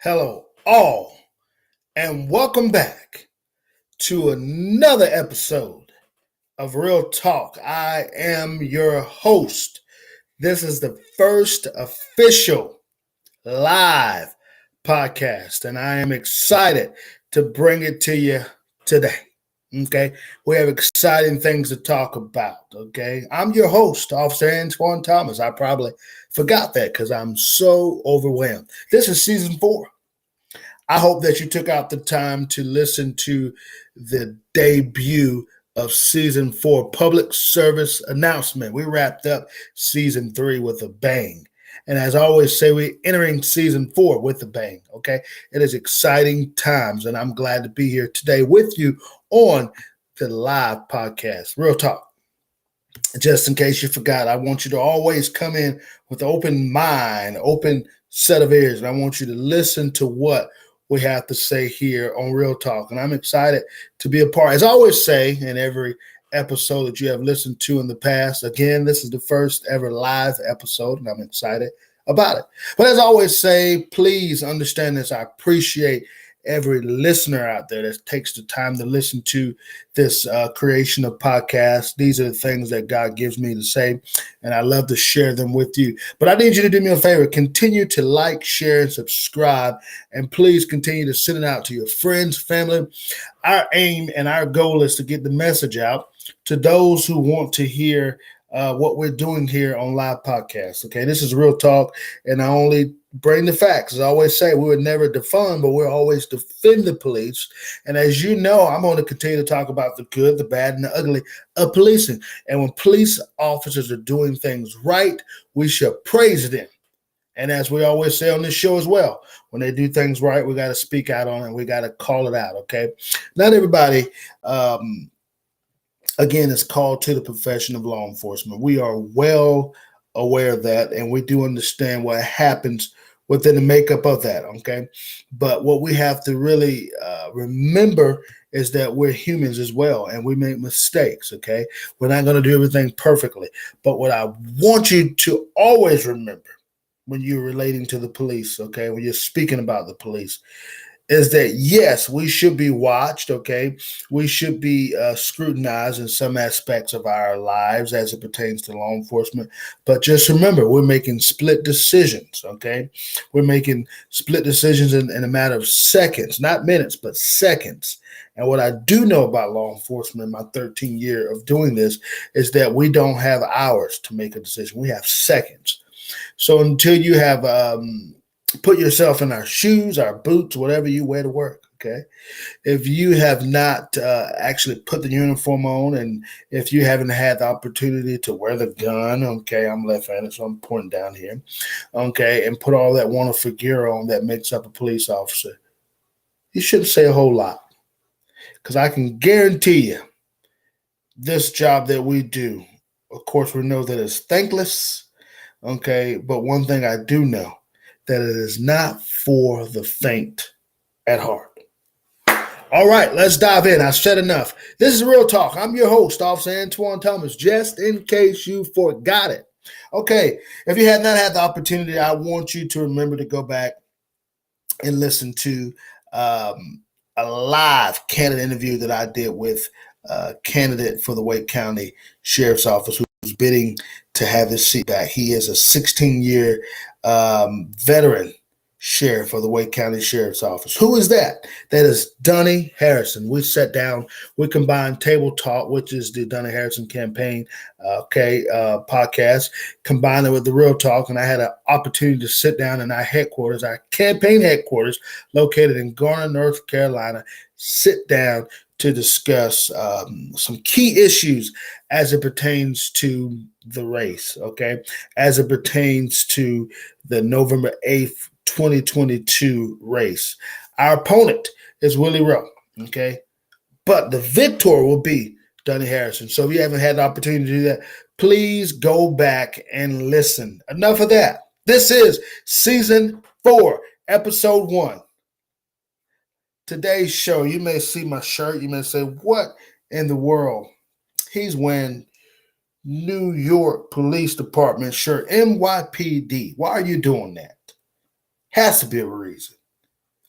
Hello, all, and welcome back to another episode of Real Talk. I am your host. This is the first official live podcast, and I am excited to bring it to you today. Okay, we have exciting things to talk about. Okay, I'm your host, Officer Antoine Thomas. I probably forgot that because I'm so overwhelmed. This is season 4. I hope that you took out the time to listen to the debut of season 4 public service announcement. We wrapped up season 3 with a bang. And as I always say, we're entering season 4 with a bang. Okay. It is exciting times, and I'm glad to be here today with you on the live podcast, Real Talk. Just in case you forgot, I want you to always come in with an open mind, open set of ears, and I want you to listen to what we have to say here on Real Talk. And I'm excited to be a part. As I always say in every episode that you have listened to in the past, again, this is the first ever live episode, and I'm excited about it. But as I always say, please understand this. I appreciate every listener out there that takes the time to listen to this creation of podcasts. These are the things that God gives me to say, and I love to share them with you. But I need you to do me a favor. Continue to like, share, and subscribe, and please continue to send it out to your friends, family. Our aim and our goal is to get the message out to those who want to hear what we're doing here on live podcasts. Okay, this is Real Talk, and I only bring the facts. As I always say, we would never defund, but we'll always defend the police. And as you know, I'm going to continue to talk about the good, the bad, and the ugly of policing. And when police officers are doing things right, we should praise them. And as we always say on this show as well, when they do things right, we got to speak out on it. We got to call it out, okay? Not everybody, again, is called to the profession of law enforcement. We are well aware of that, and we do understand what happens within the makeup of that, okay? But what we have to really remember is that we're humans as well, and we make mistakes, okay? We're not going to do everything perfectly. But what I want you to always remember when you're relating to the police, okay, when you're speaking about the police, is that, yes, we should be watched, okay? We should be scrutinized in some aspects of our lives as it pertains to law enforcement. But just remember, we're making split decisions, okay? We're making split decisions in a matter of seconds, not minutes, but seconds. And what I do know about law enforcement in my 13 year of doing this is that we don't have hours to make a decision. We have seconds. So until you have put yourself in our shoes, our boots, whatever you wear to work, okay? If you have not actually put the uniform on, and if you haven't had the opportunity to wear the gun, okay, I'm left-handed, so I'm pointing down here, okay, and put all that wonderful gear on that makes up a police officer, you shouldn't say a whole lot. Because I can guarantee you, this job that we do, of course, we know that it's thankless, okay, but one thing I do know, that it is not for the faint at heart. All right, let's dive in. I've said enough. This is Real Talk. I'm your host, Officer Antoine Thomas, just in case you forgot it. Okay, if you have not had the opportunity, I want you to remember to go back and listen to a live candidate interview that I did with a candidate for the Wake County Sheriff's Office who's bidding to have his seat back. He is a 16-year veteran sheriff of the Wake County Sheriff's Office. Who is that? That is Donnie Harrison. We sat down, we combined Table Talk, which is the Donnie Harrison campaign podcast, combined it with the Real Talk, and I had an opportunity to sit down in our headquarters, our campaign headquarters, located in Garner, North Carolina, sit down to discuss some key issues as it pertains to the race, okay, as it pertains to the November 8th, 2022 race. Our opponent is Willie Rowe, okay, but the victor will be Donnie Harrison. So if you haven't had the opportunity to do that, please go back and listen. Enough of that. This is season 4, episode 1. Today's show, you may see my shirt. You may say, what in the world? He's wearing New York Police Department shirt, NYPD. Why are you doing that? Has to be a reason.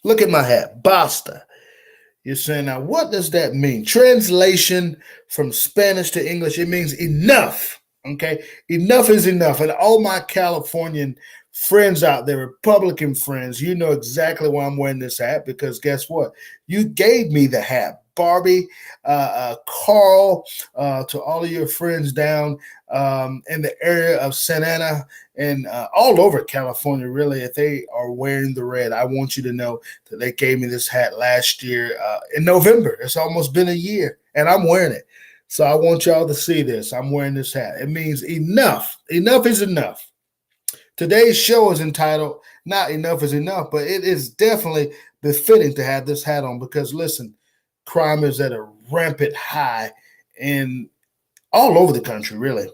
Look at my hat, basta. You're saying, now, what does that mean? Translation from Spanish to English, it means enough. Okay? Enough is enough. And all my Californian friends out there, Republican friends, you know exactly why I'm wearing this hat because guess what? You gave me the hat. Barbie, Carl, to all of your friends down in the area of Santa Ana and all over California, really, if they are wearing the red, I want you to know that they gave me this hat last year in November. It's almost been a year, and I'm wearing it. So I want y'all to see this. I'm wearing this hat. It means enough. Enough is enough. Today's show is entitled Not Enough is Enough, but it is definitely befitting to have this hat on because, listen, crime is at a rampant high in all over the country, really.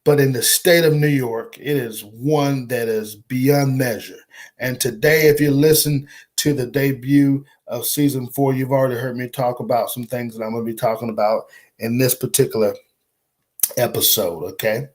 But in the state of New York, it is one that is beyond measure. And today, if you listen to the debut of season 4, you've already heard me talk about some things that I'm going to be talking about in this particular episode, okay?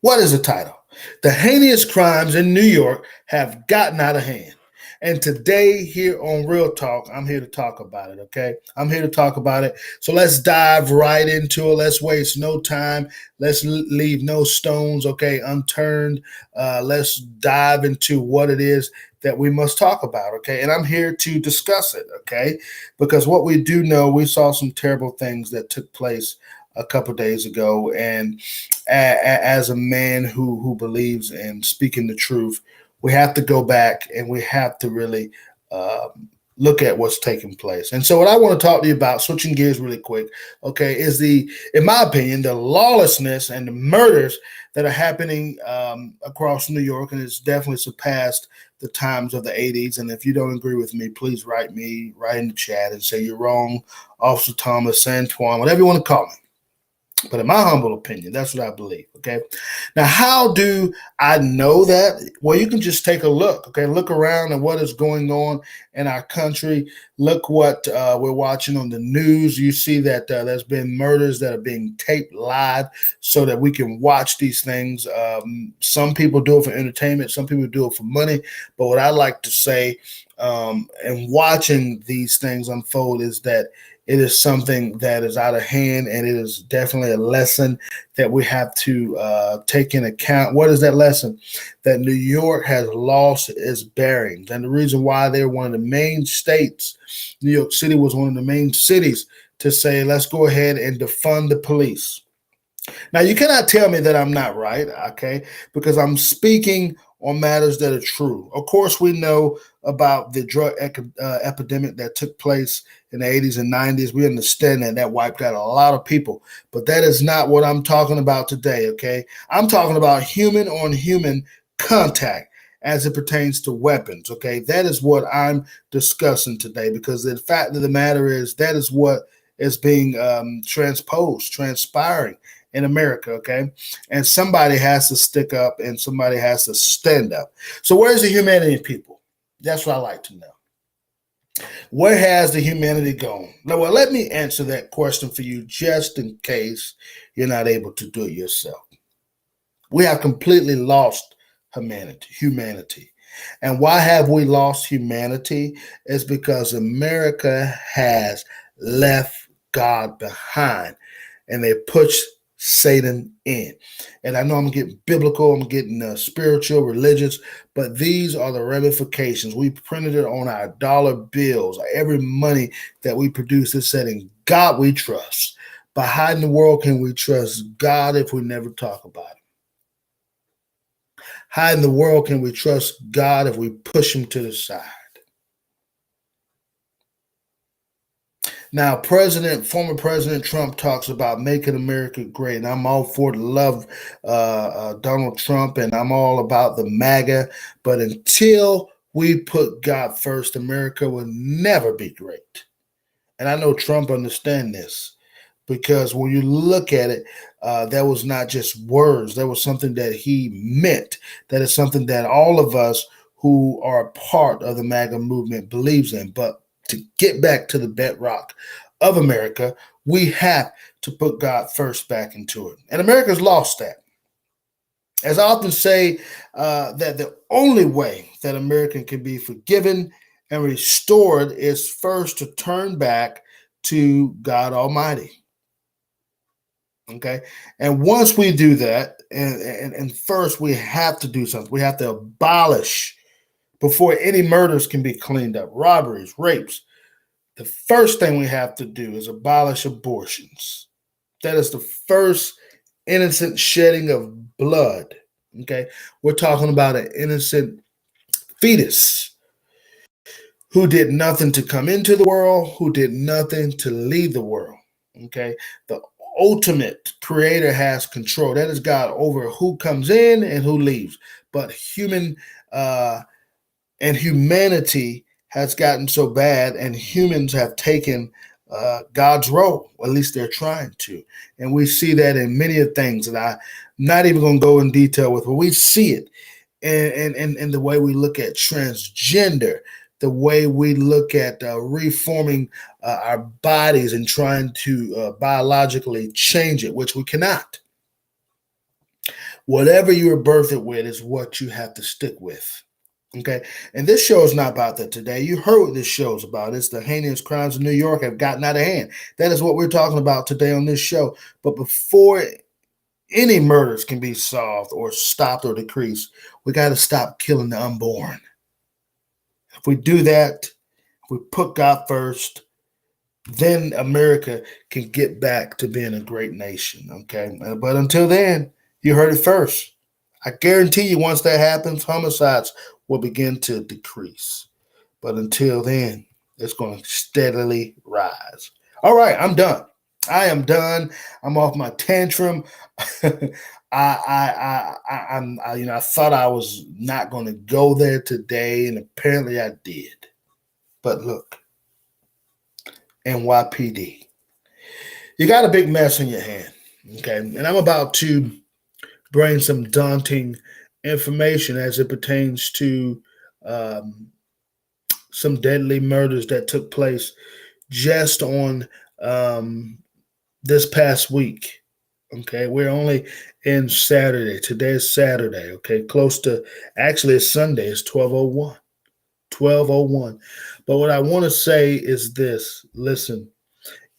What is the title? The heinous crimes in New York have gotten out of hand. And today, here on Real Talk, I'm here to talk about it, okay? I'm here to talk about it. So let's dive right into it. Let's waste no time. Let's leave no stones, okay, unturned. Let's dive into what it is that we must talk about, okay? And I'm here to discuss it, okay? Because what we do know, we saw some terrible things that took place a couple days ago. And as a man who believes in speaking the truth, we have to go back and we have to really look at what's taking place. And so what I want to talk to you about, switching gears really quick, okay, is in my opinion, the lawlessness and the murders that are happening across New York, and it's definitely surpassed the times of the 80s. And if you don't agree with me, please write in the chat and say you're wrong, Officer Thomas, Santuan, whatever you want to call me. But in my humble opinion, that's what I believe, okay? Now, how do I know that? Well, you can just take a look, okay? Look around at what is going on in our country. Look what we're watching on the news. You see that there's been murders that are being taped live so that we can watch these things. Some people do it for entertainment. Some people do it for money. But what I like to say and watching these things unfold is that it is something that is out of hand, and it is definitely a lesson that we have to take in account. What is that lesson? That New York has lost its bearings. And the reason why they're one of the main states, New York City was one of the main cities to say, let's go ahead and defund the police. Now, you cannot tell me that I'm not right, okay, because I'm speaking on matters that are true. Of course, we know about the drug epidemic that took place in the 80s and 90s. We understand that wiped out a lot of people, but that is not what I'm talking about today, okay? I'm talking about human on human contact as it pertains to weapons, okay? That is what I'm discussing today because the fact of the matter is that is what is being transpiring in America, okay? And somebody has to stick up and somebody has to stand up. So where's the humanity in people? That's what I like to know. Where has the humanity gone? Now, well, let me answer that question for you just in case you're not able to do it yourself. We have completely lost humanity. And why have we lost humanity? It's because America has left God behind and they pushed Satan in. And I know I'm getting biblical, I'm getting spiritual, religious, but these are the ramifications. We printed it on our dollar bills. Every money that we produce is said, in God we trust. But how in the world can we trust God if we never talk about it? How in the world can we trust God if we push him to the side? Now, former President Trump talks about making America great, and I'm all for the love Donald Trump, and I'm all about the MAGA. But until we put God first, America will never be great. And I know Trump understands this because when you look at it, that was not just words. That was something that he meant. That is something that all of us who are a part of the MAGA movement believes in. But to get back to the bedrock of America, we have to put God first back into it. And America's lost that. As I often say, that the only way that American can be forgiven and restored is first to turn back to God Almighty. Okay. And once we do that, and first we have to do something, we have to abolish before any murders can be cleaned up, robberies, rapes. The first thing we have to do is abolish abortions. That is the first innocent shedding of blood. Okay. We're talking about an innocent fetus who did nothing to come into the world, who did nothing to leave the world. Okay. The ultimate creator has control. That is God over who comes in and who leaves. But uh, humanity has gotten so bad, and humans have taken God's role. At least they're trying to, and we see that in many of things. And I'm not even going to go in detail with, but we see it in the way we look at transgender, the way we look at reforming our bodies and trying to biologically change it, which we cannot. Whatever you were birthed with is what you have to stick with. Okay. And this show is not about that today. You heard what this show is about. It's the heinous crimes in New York have gotten out of hand. That is what we're talking about today on this show. But before any murders can be solved or stopped or decreased, we got to stop killing the unborn. If we do that, if we put God first, then America can get back to being a great nation. Okay. But until then, you heard it first. I guarantee you, once that happens, homicides will begin to decrease. But until then, it's going to steadily rise. All right, I'm done. I am done. I'm off my tantrum. I thought I was not going to go there today, and apparently I did. But look, NYPD, you got a big mess in your hand, okay? And I'm about to bring some daunting information as it pertains to um, some deadly murders that took place just on um, this past week. Okay, we're only in Saturday. Today is Saturday. Okay, close to actually it's Sunday. It's 12:01. 12:01. But what I want to say is this: listen,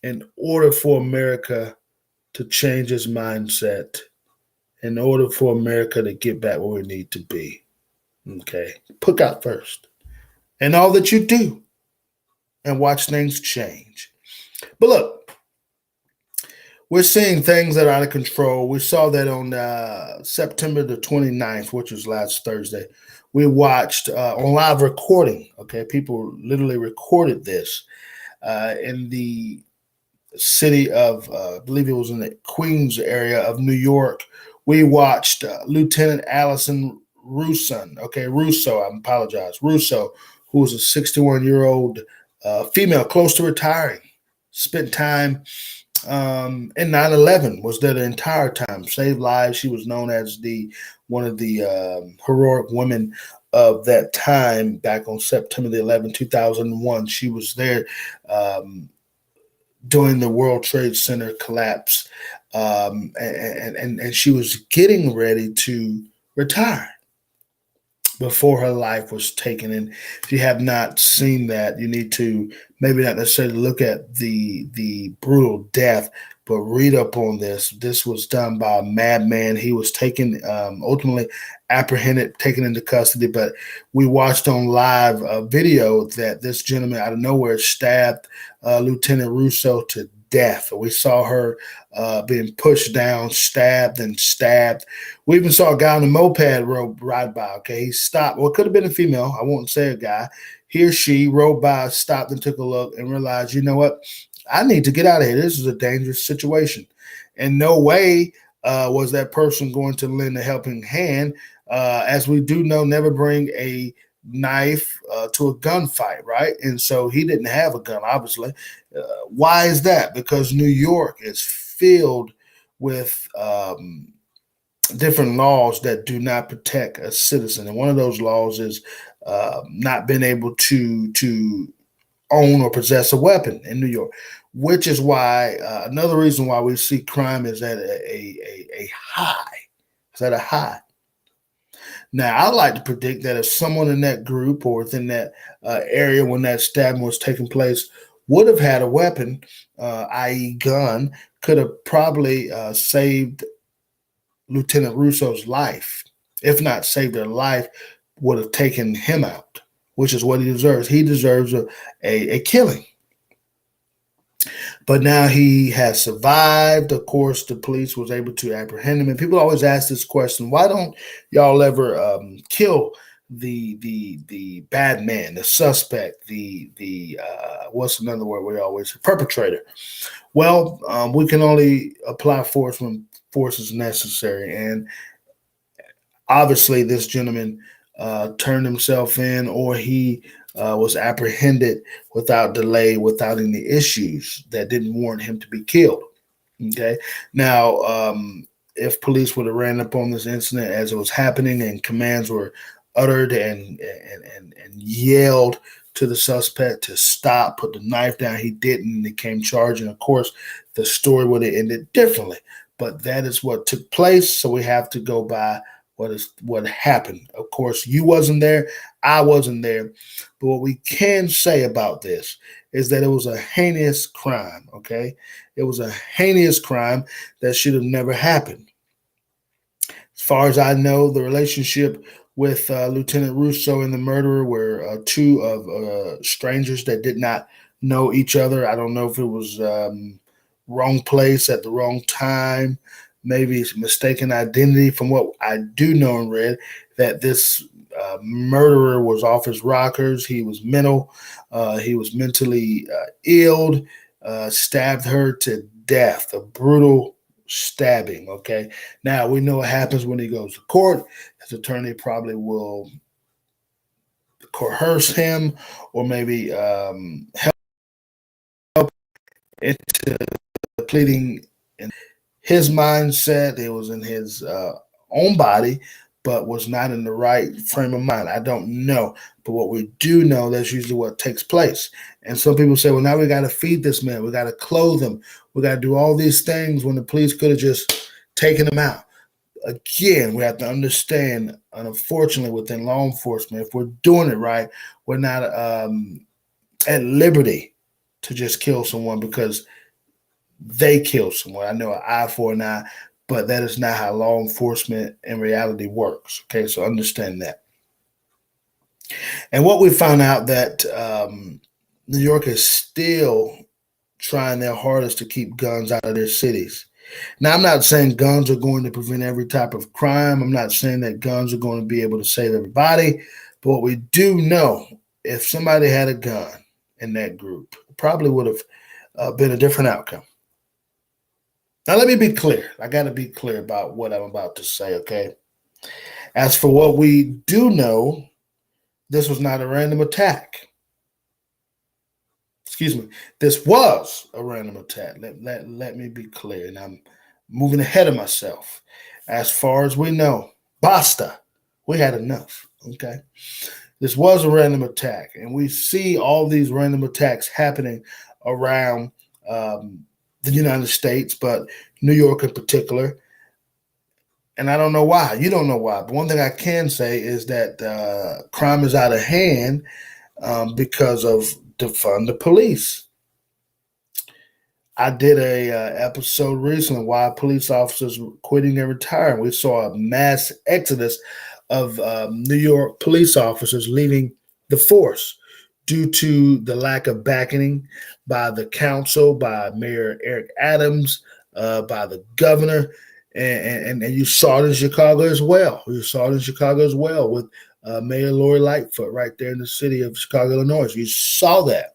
in order for America to change its mindset, in order for America to get back where we need to be, okay, put God first, and all that you do, and watch things change. But look, we're seeing things that are out of control. We saw that on September the 29th, which was last Thursday. We watched on live recording. Okay, people literally recorded this in the city of, I believe it was in the Queens area of New York. We watched Lieutenant Allison Russo, I apologize, Russo, who was a 61-year-old female close to retiring, spent time in 9/11, was there the entire time, saved lives. She was known as the one of the heroic women of that time back on September the 11th, 2001. She was there during the World Trade Center collapse, and she was getting ready to retire before her life was taken. And if you have not seen that, you need to maybe not necessarily look at the brutal death, but read up on this. This was done by a madman. He was taken, ultimately apprehended, taken into custody. But we watched on live video that this gentleman out of nowhere stabbed Lieutenant Russo to death. We saw her being pushed down, stabbed and stabbed. We even saw a guy on a moped ride by. Okay, he stopped. Well, it could have been a female. I won't say a guy. He or she rode by, stopped and took a look and realized, you know what? I need to get out of here. This is a dangerous situation. In no way was that person going to lend a helping hand. As we do know, never bring a knife to a gunfight, right? And so he didn't have a gun, obviously. Why is that? Because New York is filled with different laws that do not protect a citizen, and one of those laws is not being able to own or possess a weapon in New York, which is why another reason why we see crime is at a high. It's at a high. Now, I like to predict that if someone in that group or within that area when that stabbing was taking place would have had a weapon, i.e., gun, could have probably saved Lieutenant Russo's life. If not saved her life, would have taken him out, which is what he deserves. He deserves a killing. But now he has survived. Of course, the police was able to apprehend him. And people always ask this question: why don't y'all ever kill the bad man, the suspect, the what's another word we always perpetrator? Well, we can only apply force when force is necessary, and obviously, this gentleman turned himself in, or he was apprehended without delay, without any issues that didn't warrant him to be killed. Okay. Now, if police would have ran up on this incident as it was happening and commands were uttered and yelled to the suspect to stop, put the knife down, he didn't, and he came charging. Of course, the story would have ended differently. But that is what took place. So we have to go by what happened. Of course, you wasn't there, I wasn't there. But what we can say about this is that it was a heinous crime, okay? It was a heinous crime that should have never happened. As far as I know, the relationship with Lieutenant Russo and the murderer were two of strangers that did not know each other. I don't know if it was wrong place at the wrong time, maybe it's mistaken identity. From what I do know and read, that this murderer was off his rockers. He was mental. He was mentally ill. Stabbed her to death. A brutal stabbing. Okay. Now we know what happens when he goes to court. His attorney probably will coerce him, or maybe help into pleading in his mindset. It was in his own body, but was not in the right frame of mind. I don't know. But what we do know, that's usually what takes place. And some people say, well, now we got to feed this man. We got to clothe him. We got to do all these things when the police could have just taken him out. Again, we have to understand, unfortunately, within law enforcement, if we're doing it right, we're not at liberty to just kill someone because they killed someone. I know an eye for an eye, but that is not how law enforcement in reality works. Okay, so understand that. And what we found out that New York is still trying their hardest to keep guns out of their cities. Now, I'm not saying guns are going to prevent every type of crime. I'm not saying that guns are going to be able to save everybody. But what we do know, if somebody had a gun in that group, it probably would have been a different outcome. Now, let me be clear. I got to be clear about what I'm about to say, okay? As for what we do know, this was not a random attack. Excuse me. This was a random attack. Let me be clear. And I'm moving ahead of myself. As far as we know, basta. We had enough, okay? This was a random attack. And we see all these random attacks happening around the United States, but New York in particular. And I don't know why. You don't know why. But one thing I can say is that crime is out of hand because of defund the police. I did a episode recently why police officers were quitting and retiring. We saw a mass exodus of New York police officers leaving the force due to the lack of backing by the council, by Mayor Eric Adams, by the governor, and you saw it in Chicago as well. You saw it in Chicago as well with Mayor Lori Lightfoot right there in the city of Chicago, Illinois. You saw that.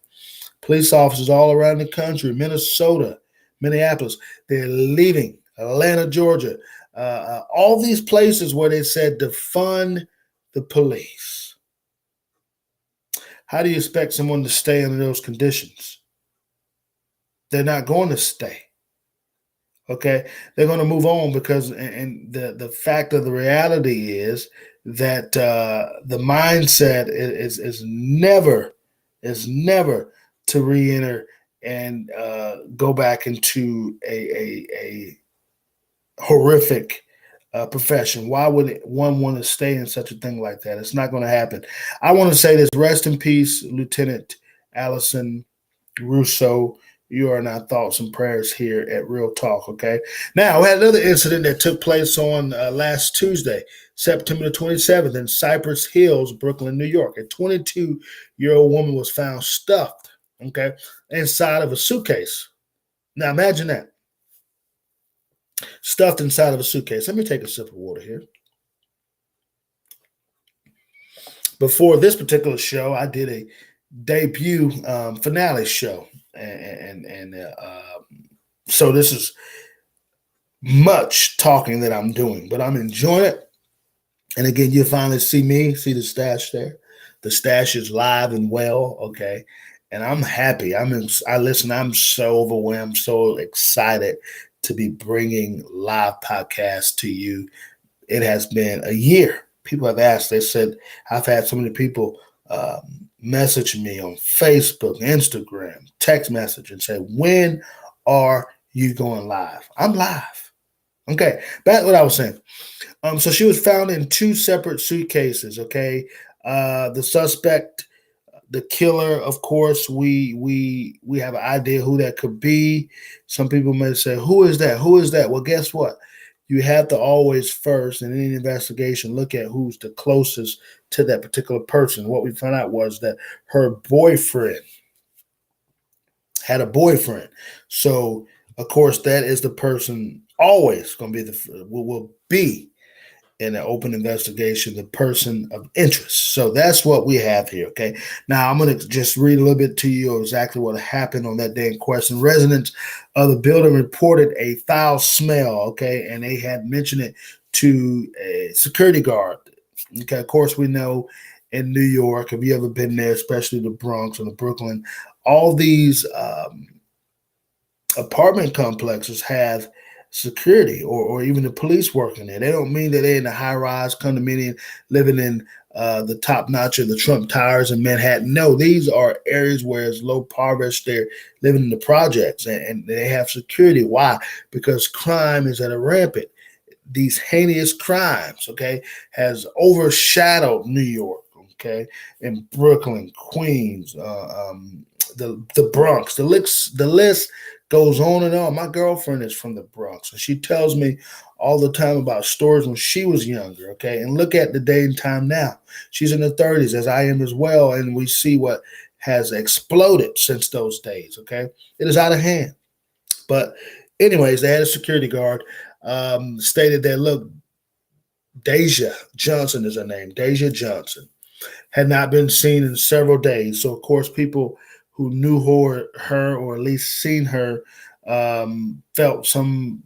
Police officers all around the country, Minnesota, Minneapolis, they're leaving, Atlanta, Georgia, all these places where they said defund the police. How do you expect someone to stay under those conditions? They're not going to stay. Okay, they're going to move on because, and the fact of the reality is that the mindset is never to re-enter and go back into a horrific profession. Why would one want to stay in such a thing like that? It's not going to happen. I want to say this: rest in peace, Lieutenant Allison Russo. You are in our thoughts and prayers here at Real Talk. Okay. Now we had another incident that took place on last Tuesday, September the 27th, in Cypress Hills, Brooklyn, New York. A 22-year-old woman was found stuffed, okay, inside of a suitcase. Now imagine that, stuffed inside of a suitcase. Let me take a sip of water here. Before this particular show, I did a debut finale show, so this is much talking that I'm doing, but I'm enjoying it. And again, you finally see me, see the stash there. The stash is live and well, okay. And I'm happy. I'm so overwhelmed, so excited to be bringing live podcasts to you. It has been a year. People have asked. They said I've had so many people message me on Facebook, Instagram, text message, and say, "When are you going live?" I'm live. Okay, back to what I was saying. So she was found in two separate suitcases. Okay, the suspect, the killer, of course, we have an idea who that could be. Some people may say, "Who is that? Who is that?" Well, guess what? You have to always first in any investigation look at who's the closest to that particular person. What we found out was that her boyfriend had a boyfriend. So, of course, that is the person always going to be will be in an open investigation, the person of interest. So that's what we have here. Okay. Now I'm going to just read a little bit to you exactly what happened on that day in question. Residents of the building reported a foul smell. Okay. And they had mentioned it to a security guard. Okay. Of course, we know in New York, have you ever been there, especially the Bronx and the Brooklyn, all these apartment complexes have security or even the police working there. They don't mean that they're in a high-rise condominium living in the top notch of the Trump Towers in Manhattan. No, these are areas where it's low poverty. They're living in the projects and they have security. Why? Because crime is at a rampant. These heinous crimes, okay, has overshadowed New York, okay, and Brooklyn, Queens, the Bronx. The list goes on and on. My girlfriend is from the Bronx, and she tells me all the time about stories when she was younger, okay? And look at the day and time now. She's in her 30s, as I am as well, and we see what has exploded since those days, okay? It is out of hand. But anyways, they had a security guard stated that, look, Deja Johnson is her name, Deja Johnson had not been seen in several days. So, of course, people who knew her or at least seen her felt some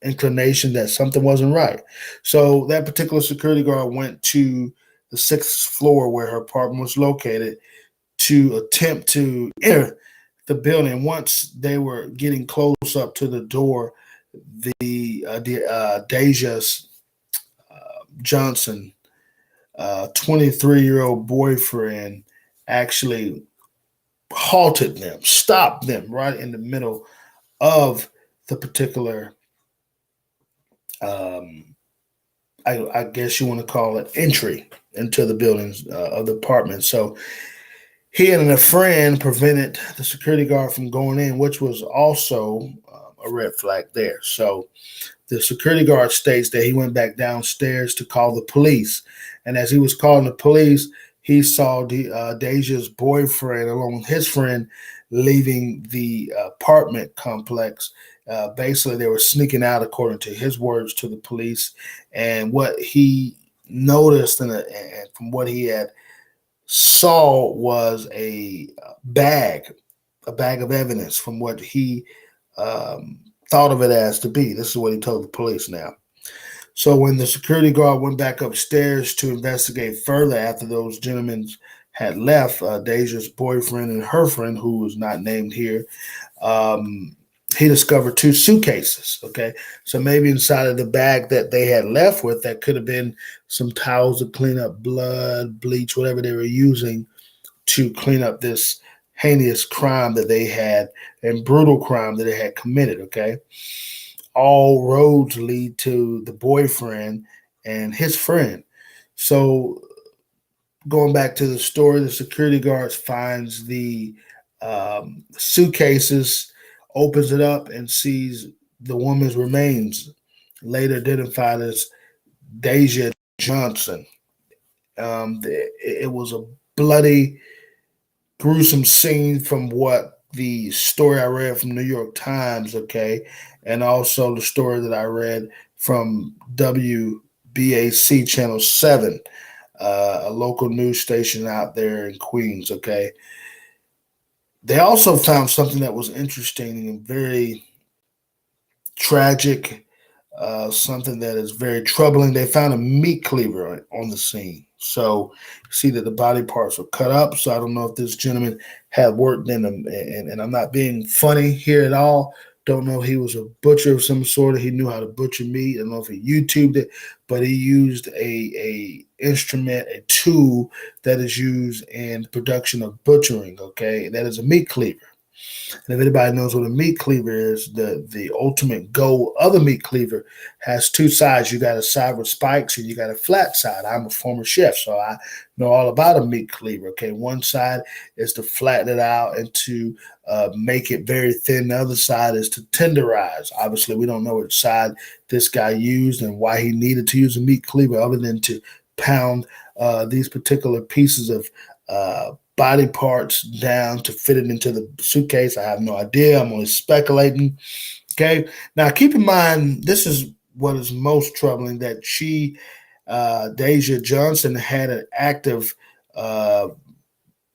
inclination that something wasn't right. So that particular security guard went to the sixth floor where her apartment was located to attempt to enter the building. Once they were getting close up to the door, the Deja's Johnson 23-year-old boyfriend actually halted them, stopped them right in the middle of the particular, I guess you want to call it, entry into the buildings of the apartment. So he and a friend prevented the security guard from going in, which was also a red flag there. So the security guard states that he went back downstairs to call the police. And as he was calling the police, he saw Deja's boyfriend along with his friend leaving the apartment complex. Basically, they were sneaking out, according to his words, to the police. And what he noticed and from what he had saw was a bag of evidence from what he thought of it as to be. This is what he told the police now. So when the security guard went back upstairs to investigate further after those gentlemen had left, Deja's boyfriend and her friend, who was not named here, he discovered two suitcases. Okay, so maybe inside of the bag that they had left with, that could have been some towels to clean up blood, bleach, whatever they were using to clean up this heinous crime that they had and brutal crime that they had committed. Okay. all roads lead to the boyfriend and his friend. So going back to the story, the security guards finds the suitcases, opens it up, and sees the woman's remains, later identified as Deja Johnson. It was a bloody, gruesome scene from what the story I read from New York Times, okay, and also the story that I read from WBAC Channel 7, a local news station out there in Queens, okay. They also found something that was interesting and very tragic, something that is very troubling. They found a meat cleaver on the scene. So you see that the body parts were cut up. So I don't know if this gentleman had worked in them. And I'm not being funny here at all. Don't know he was a butcher of some sort. He knew how to butcher meat. I don't know if he YouTubed it, but he used a instrument, a tool that is used in production of butchering. Okay, that is a meat cleaver. And if anybody knows what a meat cleaver is, the ultimate goal of a meat cleaver has two sides. You got a side with spikes and you got a flat side. I'm a former chef, so I know all about a meat cleaver. Okay, one side is to flatten it out and to make it very thin. The other side is to tenderize. Obviously, we don't know which side this guy used and why he needed to use a meat cleaver other than to pound these particular pieces of body parts down to fit it into the suitcase. I have no idea. I'm only speculating. Okay. Now, keep in mind, this is what is most troubling that Deja Johnson, had an active uh,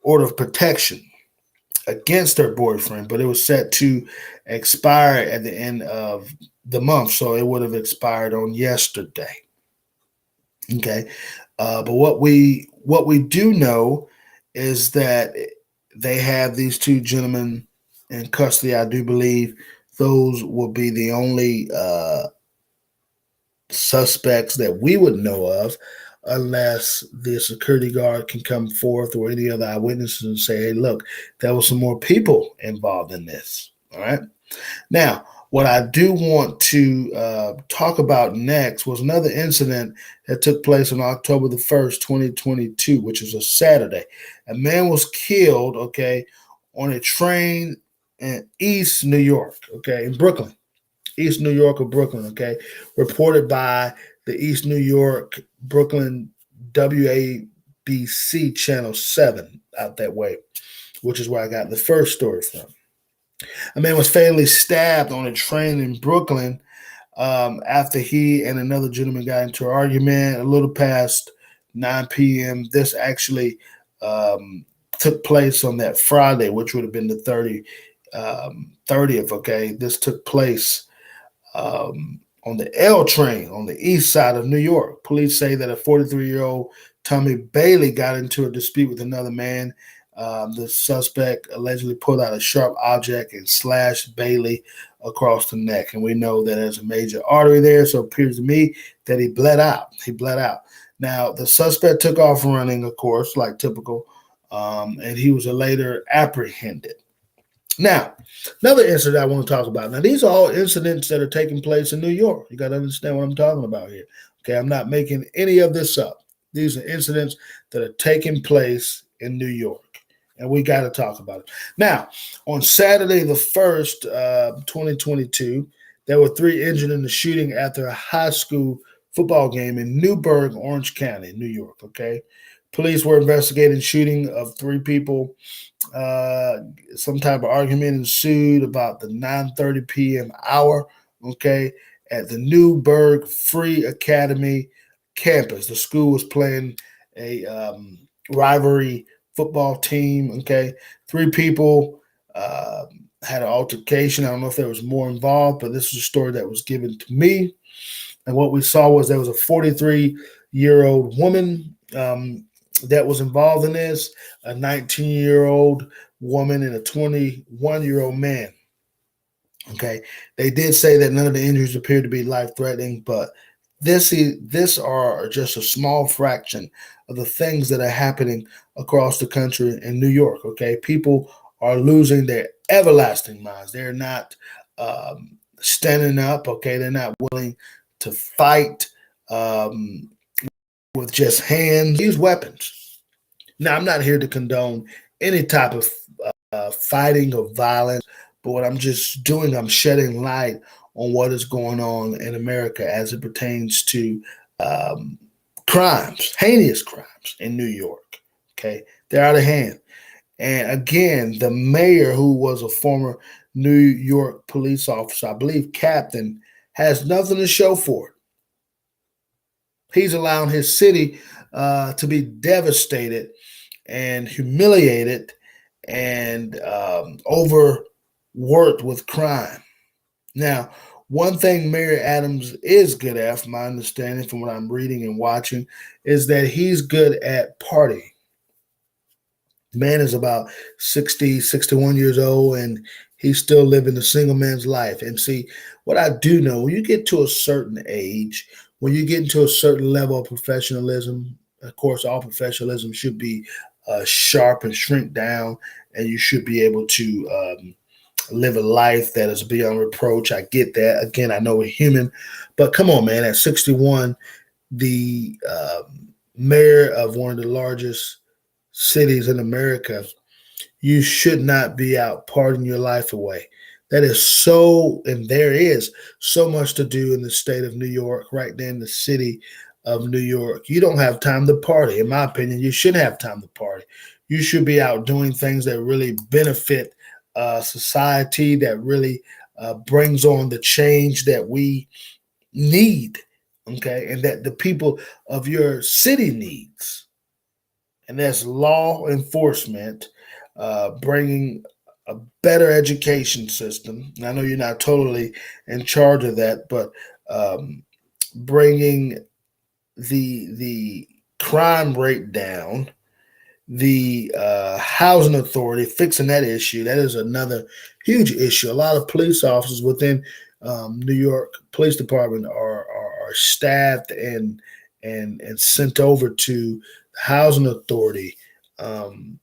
order of protection against her boyfriend, but it was set to expire at the end of the month. So it would have expired on yesterday. Okay. But what we do know is that they have these two gentlemen in custody. I do believe those will be the only suspects that we would know of, unless the security guard can come forth or any other eyewitnesses and say, "Hey, look, there was some more people involved in this." All right. Now, what I do want to talk about next was another incident that took place on October the 1st, 2022, which is a Saturday. A man was killed, okay, on a train in East New York, okay, in Brooklyn, East New York or Brooklyn, okay, reported by the East New York, Brooklyn WABC Channel 7 out that way, which is where I got the first story from. A man was fatally stabbed on a train in Brooklyn after he and another gentleman got into an argument a little past 9 p.m. This actually took place on that Friday, which would have been the 30th. Okay, this took place on the L train on the east side of New York. Police say that a 43-year-old Tommy Bailey got into a dispute with another man. The suspect allegedly pulled out a sharp object and slashed Bailey across the neck. And we know that there's a major artery there, so it appears to me that he bled out. He bled out. Now, the suspect took off running, of course, like typical, and he was later apprehended. Now, another incident I want to talk about. Now, these are all incidents that are taking place in New York. You got to understand what I'm talking about here. Okay, I'm not making any of this up. These are incidents that are taking place in New York, and we got to talk about it. Now, on Saturday the 1st, 2022, there were 3 injured in the shooting after a high school football game in Newburgh, Orange County, New York. Okay, police were investigating shooting of 3 people. Some type of argument ensued about the 9:30 p.m. hour, okay, at the Newburgh Free Academy campus. The school was playing a rivalry football team, okay. 3 people had an altercation. I don't know if there was more involved, but this is a story that was given to me. And what we saw was there was a 43-year-old woman that was involved in this, a 19-year-old woman, and a 21-year-old man. Okay, they did say that none of the injuries appeared to be life-threatening, but this are just a small fraction of the things that are happening across the country in New York. Okay, people are losing their everlasting minds. They're not standing up. Okay, they're not willing to fight um, with just hands. Use weapons. Now, I'm not here to condone any type of fighting or violence, but what I'm just doing, I'm shedding light on what is going on in America as it pertains to um, crimes, heinous crimes in New York. Okay, they're out of hand. And again, the mayor, who was a former New York police officer, I believe captain, has nothing to show for it. He's allowing his city to be devastated and humiliated and overworked with crime. Now, one thing Mayor Adams is good at, from my understanding, from what I'm reading and watching, is that he's good at partying. Man is about 60, 61 years old, and he's still living a single man's life. And see, what I do know, when you get to a certain age, when you get into a certain level of professionalism, of course, all professionalism should be sharp and shrink down, and you should be able to live a life that is beyond reproach. I get that. Again, I know we're human, but come on, man. At 61, the mayor of one of the largest cities in America, you should not be out partying your life away. That is so, and there is so much to do in the state of New York, right there in the city of New York. You don't have time to party. In my opinion, you should have time to party. You should be out doing things that really benefit society, that really brings on the change that we need, okay, and that the people of your city needs, and that's law enforcement, bringing a better education system. And I know you're not totally in charge of that, but bringing the crime rate down, the housing authority fixing that issue. That is another huge issue. A lot of police officers within New York Police Department are staffed and sent over to the housing authority um,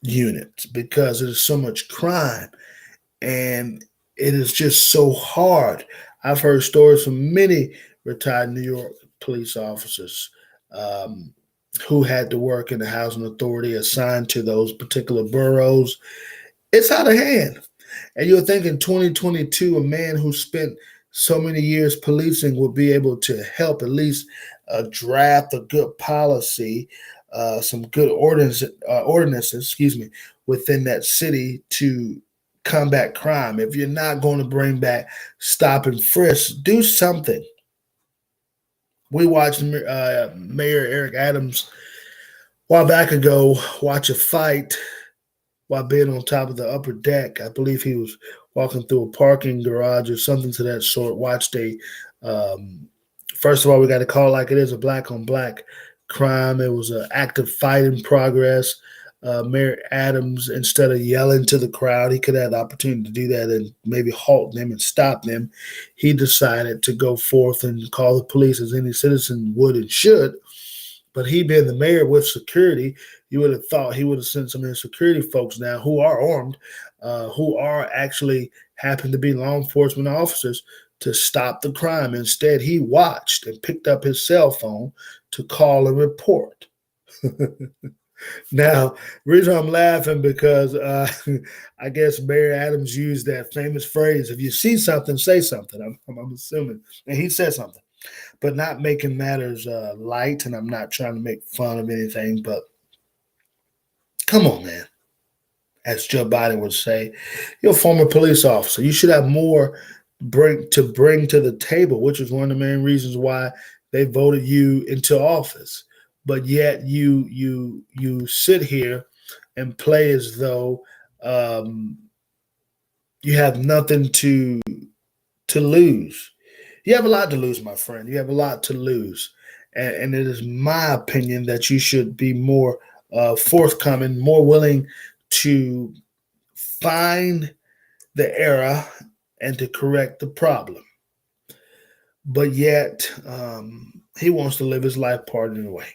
units because there's so much crime, and it is just so hard. I've heard stories from many retired New York police officers um, who had to work in the housing authority assigned to those particular boroughs. It's out of hand. And you'll think in 2022, a man who spent so many years policing will be able to help at least draft a good policy, some good ordinances, excuse me, within that city to combat crime. If you're not going to bring back stop and frisk, do something. We watched Mayor Eric Adams a while back ago watch a fight while being on top of the upper deck. I believe he was walking through a parking garage or something to that sort. Watched a, um, first of all, we got to call it like it is, a black on black crime. It was an active fight in progress. Mayor Adams, instead of yelling to the crowd, he could have the opportunity to do that and maybe halt them and stop them. He decided to go forth and call the police as any citizen would and should. But he being the mayor with security, you would have thought he would have sent some of his security folks now who are armed, who are actually happen to be law enforcement officers to stop the crime. Instead, he watched and picked up his cell phone to call and report. Now, the reason I'm laughing because I guess Mayor Adams used that famous phrase, if you see something, say something. I'm assuming. And he said something, but not making matters light. And I'm not trying to make fun of anything, but come on, man. As Joe Biden would say, you're a former police officer. You should have more bring to the table, which is one of the main reasons why they voted you into office. But yet you sit here and play as though um, you have nothing to lose. You have a lot to lose, my friend. You have a lot to lose, and it is my opinion that you should be more forthcoming, more willing to find the error and to correct the problem. But yet, he wants to live his life partying away.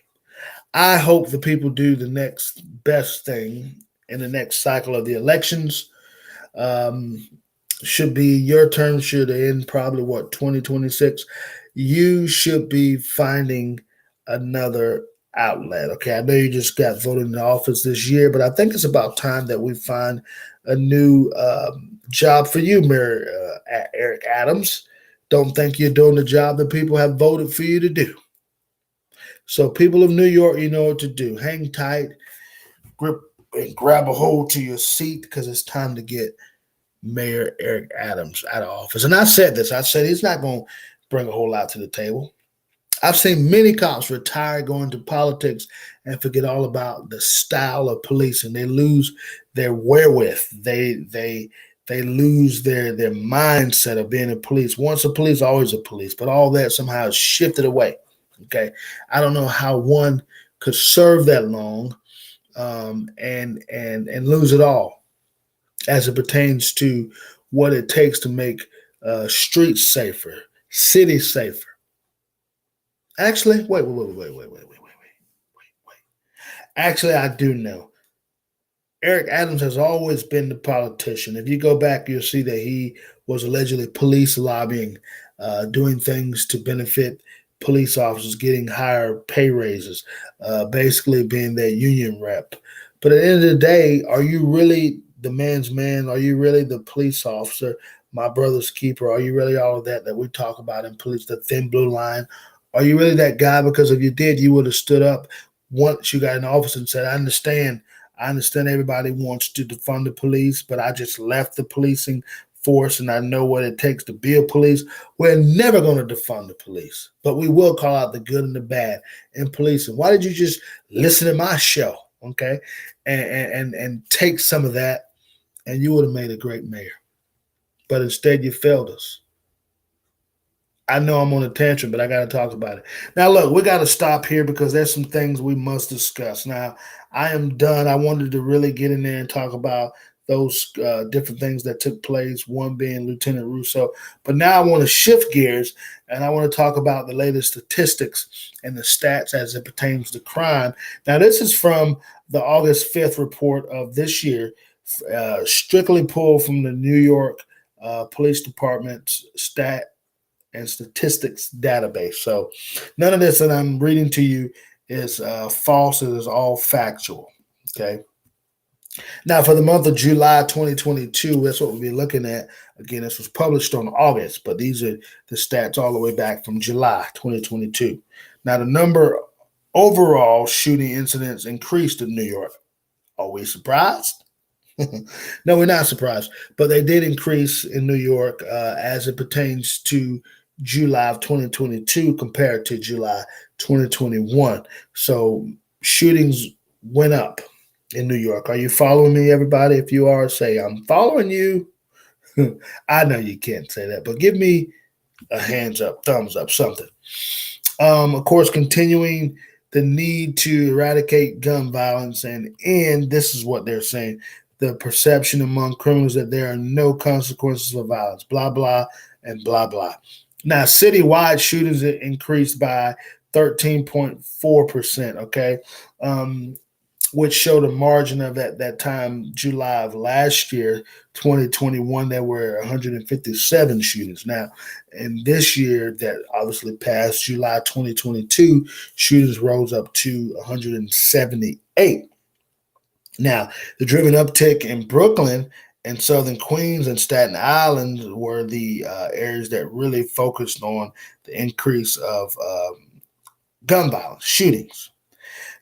I hope the people do the next best thing in the next cycle of the elections. Um, should be your term should end probably what 2026. You should be finding another outlet. Okay, I know you just got voted in the office this year, but I think it's about time that we find a new job for you, Mayor Eric Adams. Don't think you're doing the job that people have voted for you to do. So, people of New York, you know what to do. Hang tight, grip, and grab a hold to your seat because it's time to get Mayor Eric Adams out of office. And I said this, I said he's not going to bring a whole lot to the table. I've seen many cops retire, go into politics, and forget all about the style of policing. They lose their wherewith. They lose their mindset of being a police. Once a police, always a police. But all that somehow is shifted away. Okay, I don't know how one could serve that long and lose it all as it pertains to what it takes to make streets safer, cities safer. Actually, wait. Actually, I do know. Eric Adams has always been the politician. If you go back, you'll see that he was allegedly police lobbying, doing things to benefit police officers, getting higher pay raises, basically being their union rep. But at the end of the day, are you really the man's man? Are you really the police officer, my brother's keeper? Are you really all of that we talk about in police, the thin blue line? Are you really that guy? Because if you did, you would have stood up once you got in office and said, I understand everybody wants to defund the police, but I just left the policing force and I know what it takes to be a police. We're never going to defund the police, but we will call out the good and the bad in policing. Why did you just listen to my show? Okay. And take some of that and you would have made a great mayor. But instead you failed us. I know I'm on a tantrum, but I got to talk about it. Now, look, we got to stop here because there's some things we must discuss. Now, I am done. I wanted to really get in there and talk about those different things that took place, one being Lieutenant Russo. But now I want to shift gears and I want to talk about the latest statistics and the stats as it pertains to crime. Now, this is from the August 5th report of this year, strictly pulled from the New York Police Department's and statistics database. So none of this that I'm reading to you is false. It is all factual. Okay. Now, for the month of July 2022, that's what we'll be looking at. Again, this was published on August, but these are the stats all the way back from July 2022. Now, the number overall shooting incidents increased in New York. Are we surprised? No, we're not surprised, but they did increase in New York as it pertains to July of 2022 compared to July 2021. So shootings went up in New York. Are you following me, everybody? If you are, say, I'm following you. I know you can't say that, but give me a hands up, thumbs up, something. Of course, continuing the need to eradicate gun violence and end, this is what they're saying, the perception among criminals that there are no consequences for violence, blah, blah, and blah, blah. Now, citywide shootings increased by 13.4%, okay, which showed a margin of at that time, July of last year, 2021, there were 157 shootings. Now, in this year that obviously passed, July 2022, shootings rose up to 178. Now, the driven uptick in Brooklyn and Southern Queens and Staten Island were the areas that really focused on the increase of gun violence, shootings.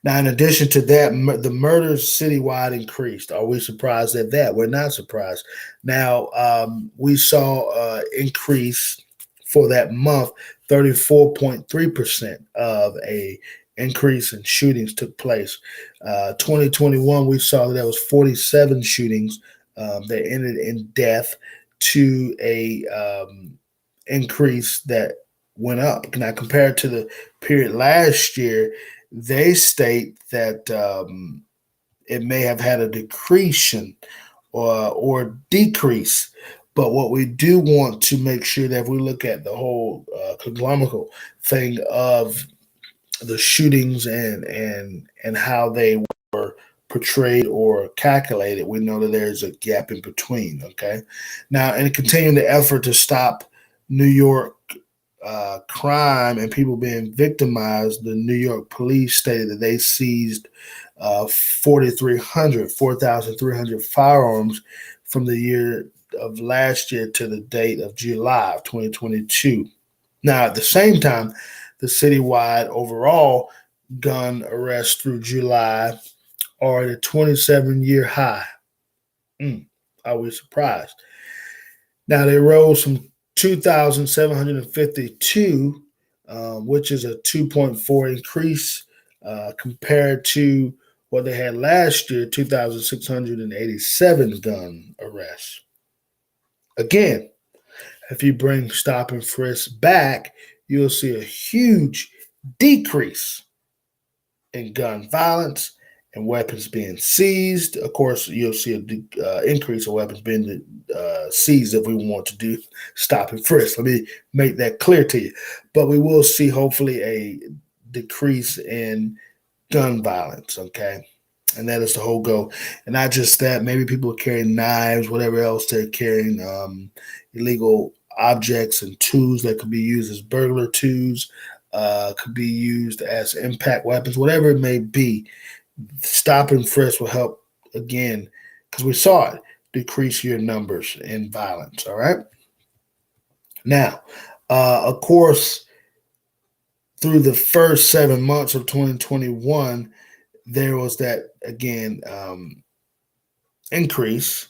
Now, in addition to that, the murders citywide increased. Are we surprised at that? We're not surprised. Now, we saw increase for that month, 34.3% of a increase in shootings took place. 2021, we saw that there was 47 shootings that ended in death to a increase that went up. Now, compared to the period last year, they state that it may have had a decretion or decrease. But what we do want to make sure that if we look at the whole conglomerate thing of the shootings and how they were portrayed or calculated. We know that there's a gap in between. Okay. Now, in continuing the effort to stop New York crime and people being victimized, the New York police stated that they seized 4,300 firearms from the year of last year to the date of July of 2022. Now, at the same time, the citywide overall gun arrests through July are at a 27-year high. Are we surprised? Now, they rose from 2,752, which is a 2.4 increase compared to what they had last year, 2,687 gun arrests. Again, if you bring stop and frisk back, you'll see a huge decrease in gun violence and weapons being seized. Of course, you'll see an increase of weapons being seized if we want to do stop and frisk. Let me make that clear to you. But we will see hopefully a decrease in gun violence, okay? And that is the whole goal. And not just that, maybe people are carrying knives, whatever else they're carrying, illegal objects and tools that could be used as burglar tools, could be used as impact weapons, whatever it may be. Stop and frisk will help again, because we saw it decrease your numbers in violence. All right. Now, of course, through the first 7 months of 2021, there was that again increase.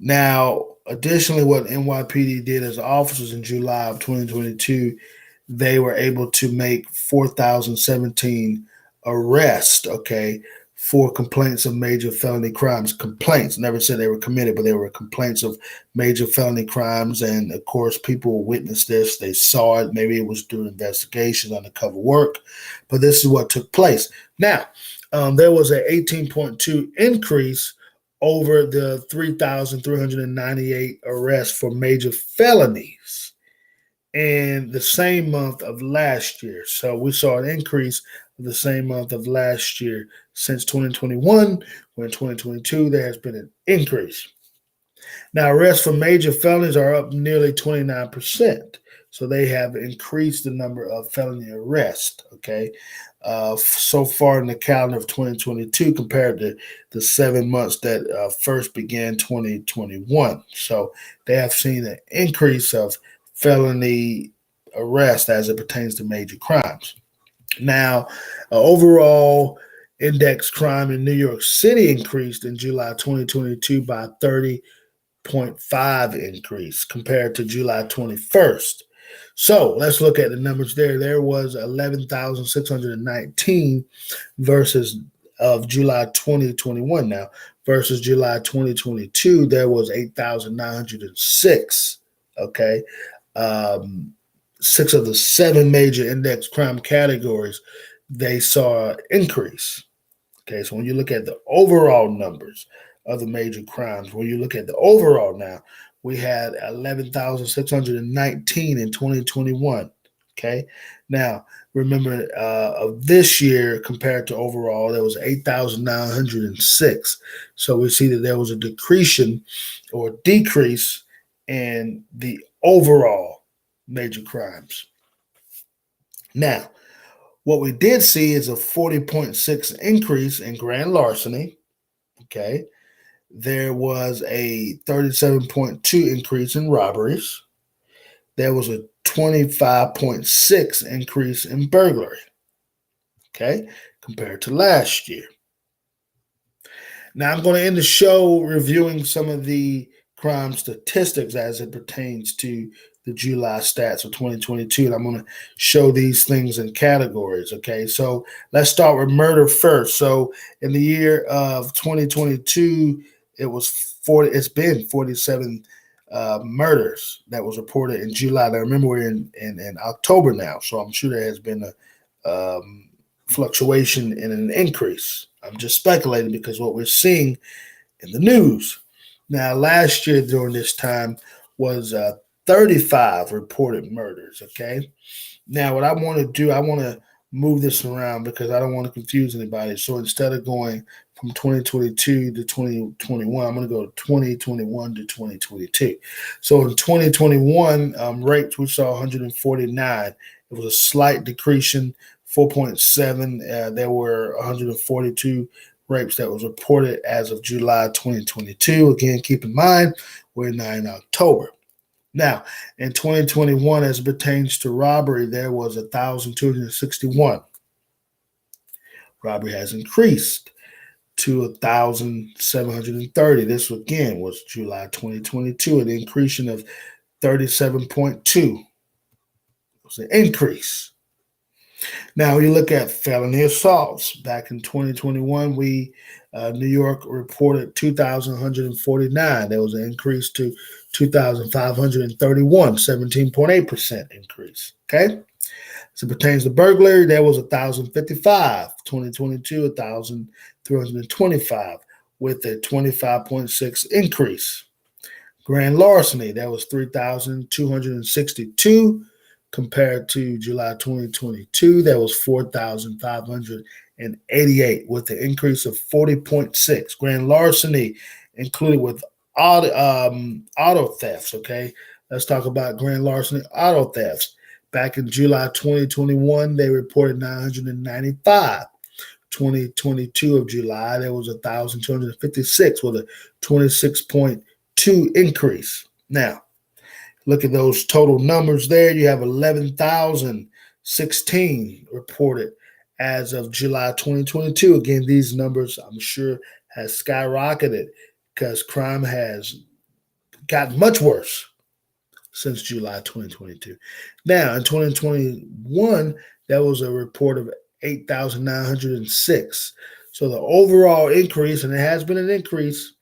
Now, additionally, what NYPD did as officers in July of 2022, they were able to make 4,017 arrests, okay, for complaints of major felony crimes. Complaints, never said they were committed, but they were complaints of major felony crimes. And of course, people witnessed this. They saw it. Maybe it was doing investigations, undercover work, but this is what took place. Now, there was an 18.2 increase over the 3,398 arrests for major felonies in the same month of last year. So we saw an increase of the same month of last year since 2021, when in 2022 there has been an increase. Now, arrests for major felonies are up nearly 29%. So they have increased the number of felony arrests, okay, so far in the calendar of 2022 compared to the 7 months that first began 2021. So they have seen an increase of felony arrest as it pertains to major crimes. Now, overall index crime in New York City increased in July 2022 by 30.5 increase compared to July 21st. So let's look at the numbers there. There was 11,619 versus of July 2021 now versus July 2022. There was 8,906. Okay. 6 of the 7 major index crime categories, they saw an increase. Okay. So when you look at the overall numbers of the major crimes, when you look at the overall now, we had 11,619 in 2021. Okay. Now, remember, of this year compared to overall, there was 8,906. So we see that there was a decrease in the overall major crimes. Now, what we did see is a 40.6 increase in grand larceny. Okay. There was a 37.2 increase in robberies. There was a 25.6 increase in burglary, okay, compared to last year. Now, I'm going to end the show reviewing some of the crime statistics as it pertains to the July stats of 2022, and I'm going to show these things in categories, okay? So let's start with murder first. So in the year of 2022, it's been 47 murders that was reported in July. Now, remember, we're in October now, so I'm sure there has been a fluctuation and an increase. I'm just speculating because what we're seeing in the news. Now, last year during this time was 35 reported murders, okay? Now, what I want to do, I want to move this around because I don't want to confuse anybody. So instead of going from 2022 to 2021. I'm going to go 2021 to 2022. So in 2021, rapes, we saw 149. It was a slight decrease, 4.7. There were 142 rapes that was reported as of July 2022. Again, keep in mind, we're now in October. Now, in 2021, as it pertains to robbery, there was 1,261. Robbery has increased to 1,730. This again was July 2022, an increase of 37.2. It was an increase. Now you look at felony assaults. Back in 2021, New York reported 2,149. There was an increase to 2,531, 17.8% increase. Okay. As it pertains to burglary, there was 1,055. 2022, 1,325, with a 25.6 increase. Grand larceny, that was 3,262 compared to July 2022. That was 4,588 with an increase of 40.6. Grand larceny included with auto thefts. Okay, let's talk about grand larceny auto thefts. Back in July 2021, they reported 995. 2022 of July, there was 1,256 with a 26.2 increase. Now, look at those total numbers there. You have 11,016 reported as of July 2022. Again, these numbers, I'm sure, has skyrocketed because crime has gotten much worse since July 2022. Now, in 2021, there was a report of 8,906. So the overall increase, and it has been an increase,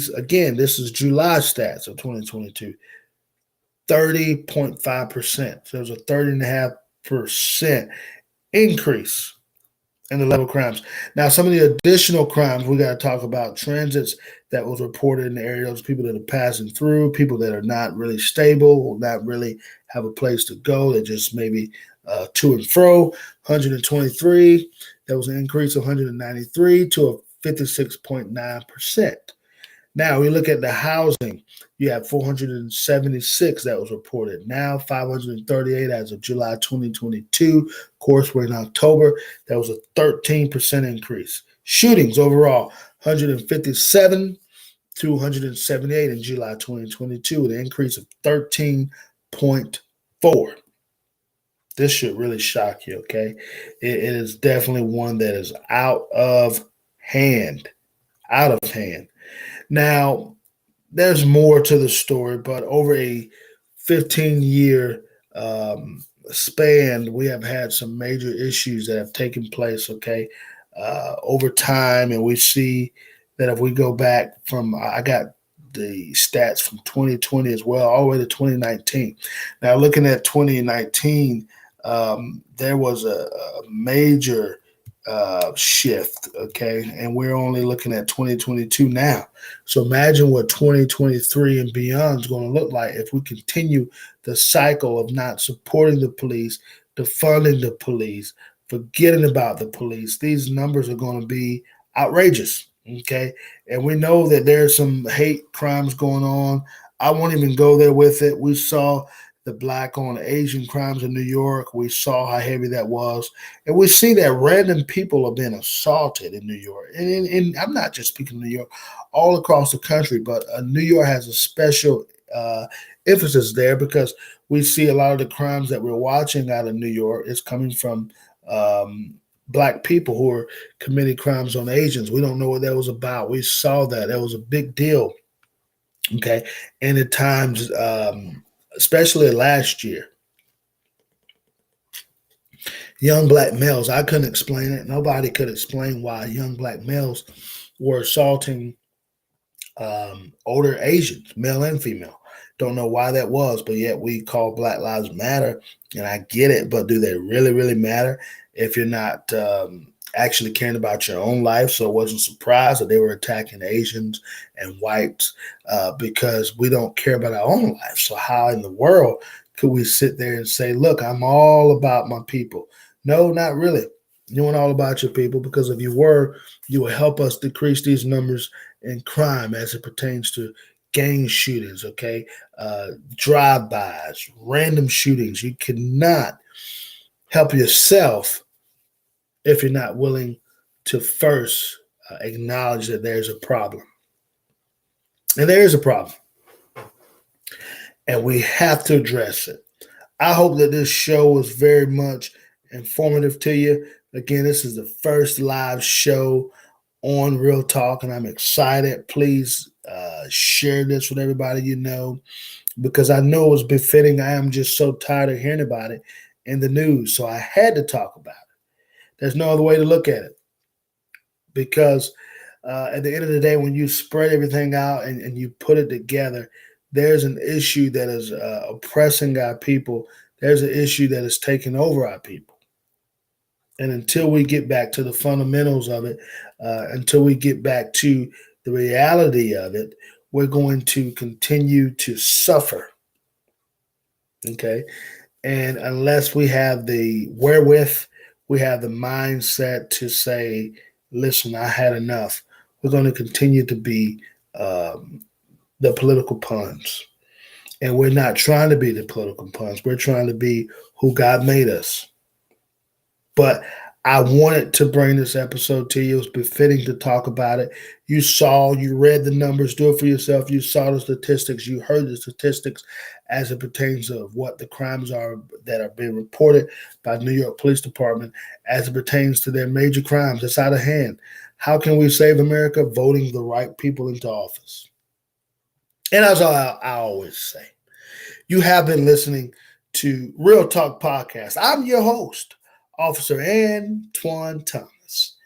again, this is July stats of 2022, 30.5%. So there's a 30.5% increase in the level of crimes. Now, some of the additional crimes we got to talk about: transits that was reported in the area, those people that are passing through, people that are not really stable, or not really have a place to go, they're just maybe to and fro. 123. There was an increase of 193 to a 56.9%. Now we look at the housing. You have 476 that was reported. Now 538 as of July 2022. Of course, we're in October. That was a 13% increase. Shootings overall, 157 to 178 in July 2022, with an increase of 13.4. This should really shock you, okay? It is definitely one that is out of hand. Out of hand. Now, there's more to the story, but over a 15-year span, we have had some major issues that have taken place, okay, over time. And we see that if we go back from, I got the stats from 2020 as well, all the way to 2019. Now, looking at 2019, there was a major shift, okay, and we're only looking at 2022 now. So imagine what 2023 and beyond is going to look like if we continue the cycle of not supporting the police, defunding the police, forgetting about the police. These numbers are going to be outrageous, okay? And we know that there's some hate crimes going on. I won't even go there with it. We saw the Black on Asian crimes in New York. We saw how heavy that was. And we see that random people are being assaulted in New York. And I'm not just speaking of New York, all across the country, but New York has a special emphasis there because we see a lot of the crimes that we're watching out of New York is coming from Black people who are committing crimes on Asians. We don't know what that was about. We saw that. That was a big deal, okay? And at times, especially last year, young Black males, I couldn't explain it. Nobody could explain why young Black males were assaulting older Asians, male and female. Don't know why that was, but yet we call Black Lives Matter, and I get it, but do they really, really matter if you're not actually caring about your own life? So I wasn't surprised that they were attacking Asians and whites because we don't care about our own life. So how in the world could we sit there and say, look, I'm all about my people? No, not really. knowing all about your people, because if you were, you will help us decrease these numbers in crime as it pertains to gang shootings, okay? Drive-bys, random shootings. You cannot help yourself if you're not willing to first acknowledge that there's a problem. And there is a problem, and we have to address it. I hope that this show was very much informative to you. Again, this is the first live show on Real Talk, and I'm excited. Please share this with everybody you know, because I know it was befitting. I am just so tired of hearing about it in the news, so I had to talk about it. There's no other way to look at it, because at the end of the day, when you spread everything out and you put it together, there's an issue that is oppressing our people. There's an issue that is taking over our people. And until we get back to the fundamentals of it, until we get back to the reality of it, we're going to continue to suffer. Okay. And unless we have the wherewith, we have the mindset to say, listen, I had enough, we're going to continue to be the political pawns. And we're not trying to be the political pawns. We're trying to be who God made us. But I wanted to bring this episode to you. It was befitting to talk about it. You read the numbers, do it for yourself. You saw the statistics, you heard the statistics as it pertains of what the crimes are that are being reported by New York Police Department as it pertains to their major crimes. It's out of hand. How can we save America? Voting the right people into office. And that's all I always say. You have been listening to Real Talk Podcast. I'm your host, Officer Antoine Thomas.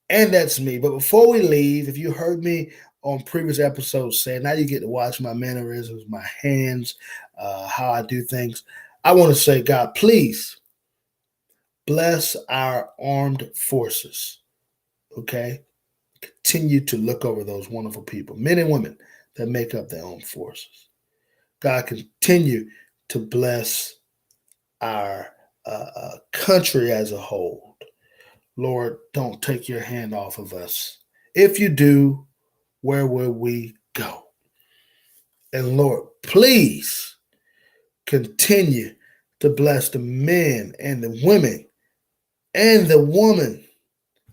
And that's me. But before we leave, if you heard me on previous episodes say, now you get to watch my mannerisms, my hands, how I do things. I want to say, God, please bless our armed forces. Okay? Continue to look over those wonderful people, men and women that make up their armed forces. God, continue to bless our country as a whole. Lord, don't take your hand off of us. If you do, where will we go? And Lord, please continue to bless the men and the women and the woman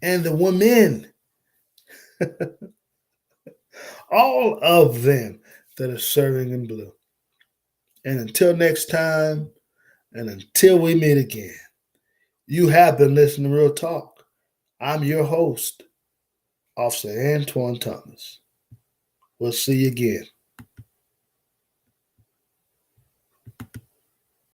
and the women, all of them that are serving in blue. And until next time, and until we meet again, you have been listening to Real Talk. I'm your host, Officer Antoine Thomas. We'll see you again.